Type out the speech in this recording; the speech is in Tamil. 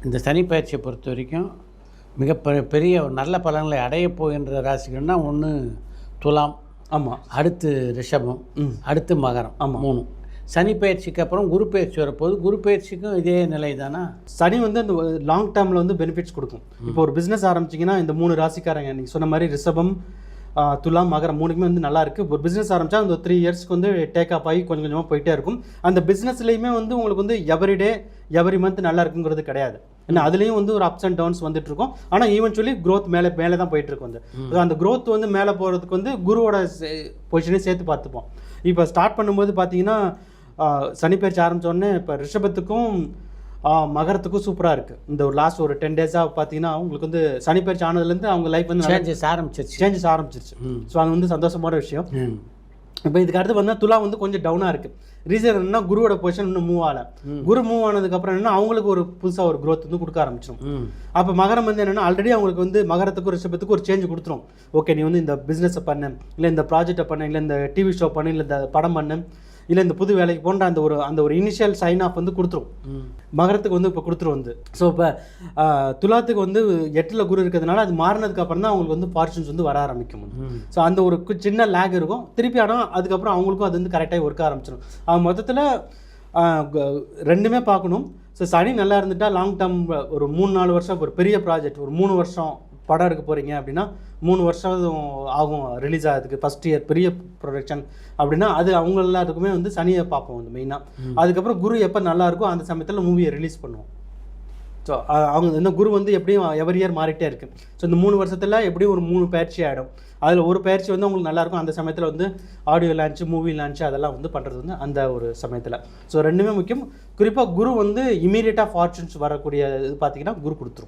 இந்த சனி பயிற்சியை பொறுத்த வரைக்கும் மிக பெரிய ஒரு நல்ல பலன்களை அடையப் போகின்ற ராசிகள்னா ஒன்று துலாம், ஆமாம், அடுத்து ரிஷபம், அடுத்து மகரம். ஆமாம், 3. சனி பயிற்சிக்கு அப்புறம் குரு பயிற்சி வரப்போகுது. குரு பயிற்சிக்கும் இதே நிலை தானா? சனி வந்து அந்த லாங் டேர்மில் வந்து பெனிஃபிட்ஸ் கொடுக்கும். இப்போ ஒரு பிஸ்னஸ் ஆரம்பிச்சிங்கன்னா இந்த 3 ராசிக்காரங்க நீங்கள் சொன்ன மாதிரி ரிஷபம், துலாம், மகரம் 3க்குமே வந்து நல்லா இருக்குது. ஒரு பிஸ்னஸ் ஆரம்பித்தா அந்த 3 இயர்ஸ்க்கு வந்து டேக் ஆஃப் ஆகி கொஞ்சம் கொஞ்சமாக போயிட்டே இருக்கும். அந்த பிஸ்னஸ்லேயுமே வந்து உங்களுக்கு வந்து எவ்ரிடே எவ்ரி மந்த் நல்லா இருக்குங்கிறது கிடையாது. ஏன்னா அதுலேயும் வந்து ஒரு அப்ஸ் அண்ட் டவுன்ஸ் வந்துட்டு இருக்கும். ஆனால் ஈவென்ச்சுவலி க்ரோத் மேலே தான் போயிட்டு இருக்கும். அந்த க்ரோத் வந்து மேலே போகிறதுக்கு வந்து குருவோட பொசிஷனையும் சேர்த்து பார்த்துப்போம். இப்போ ஸ்டார்ட் பண்ணும்போது பார்த்தீங்கன்னா சனி பயிற்சி ஆரம்பித்தோடனே இப்போ ரிஷபத்துக்கும் மகரத்துக்கும் சூப்பராக இருக்குது. இந்த ஒரு லாஸ்ட் ஒரு 10 டேஸாக பார்த்தீங்கன்னா உங்களுக்கு வந்து சனி பயிற்சி ஆனதுலேருந்து அவங்க லைஃப் வந்து சேஞ்சஸ் ஆரம்பிச்சிருச்சு. ஸோ அது வந்து சந்தோஷமான விஷயம். இப்போ இதுக்கு அடுத்து வந்து துலா வந்து கொஞ்சம் டவுனாக இருக்குது. ரீசன் என்னன்னா குருவோட பொசிஷன் இன்னும் மூவ் ஆகலை. குரு மூவ் ஆனதுக்கப்புறம் என்னன்னா அவங்களுக்கு ஒரு புதுசாக ஒரு க்ரோத் வந்து கொடுக்க ஆரம்பிச்சிடும். அப்போ மகரம் வந்து என்னென்னா ஆல்ரெடி அவங்களுக்கு வந்து மகரத்துக்கும் ரிஷபத்துக்கும் ஒரு சேஞ்ச் கொடுத்துரும். ஓகே, நீ வந்து இந்த பிஸ்னஸை பண்ணு, இல்லை இந்த ப்ராஜெக்டை பண்ணு, இல்லை இந்த டிவி ஷோ பண்ணு, இல்லை இந்த படம் பண்ணு, இல்லை இந்த புது வேலைக்கு போன்ற அந்த ஒரு இனிஷியல் சைன் ஆஃப் வந்து கொடுத்துரும். மகரத்துக்கு வந்து இப்போ கொடுத்துரும் வந்து. ஸோ இப்போ துலாத்துக்கு வந்து 8ல் குரு இருக்கிறதுனால அது மாறினதுக்கு அப்புறம் தான் அவங்களுக்கு வந்து ஃபார்ச்சூன்ஸ் வந்து வர ஆரம்பிக்கும். ஸோ அந்த ஒரு சின்ன லேக் இருக்கும். திருப்பி ஆனால் அதுக்கப்புறம் அவங்களுக்கும் அது வந்து கரெக்டாக ஒர்க் ஆரம்பிச்சிடும். மொத்தத்தில் ரெண்டுமே பார்க்கணும். ஸோ சனி நல்லா இருந்துட்டா லாங் டேர்ம் ஒரு 3-4 வருஷம் ஒரு பெரிய ப்ராஜெக்ட், ஒரு 3 வருஷம் படம் எடுக்க போகிறீங்க அப்படின்னா 3 வருஷம் ஆகும் ரிலீஸ் ஆகிறதுக்கு. ஃபஸ்ட் இயர் பெரிய ப்ரொடக்ஷன் அப்படின்னா அது அவங்க எல்லாத்துக்குமே வந்து சனியை பார்ப்போம் வந்து மெயினாக. அதுக்கப்புறம் குரு எப்போ நல்லா இருக்கோ அந்த சமயத்தில் மூவியை ரிலீஸ் பண்ணுவோம். ஸோ அவங்க இந்த குரு வந்து எப்படியும் எவரி இயர் மாறிட்டே இருக்குது. ஸோ இந்த 3 வருஷத்தில் எப்படியும் ஒரு 3 பயிற்சி ஆகிடும். அதில் ஒரு பயிற்சி வந்து உங்களுக்கு நல்லாயிருக்கும். அந்த சமயத்தில் வந்து ஆடியோ லான்ச்சு, மூவி லான்ச்சு அதெல்லாம் வந்து பண்ணுறது வந்து அந்த ஒரு சமயத்தில். ஸோ ரெண்டுமே முக்கியம். குறிப்பாக குரு வந்து இமீடியட்டாக ஃபார்ச்சூன்ஸ் வரக்கூடிய இது பார்த்திங்கன்னா குரு கொடுத்துரும்.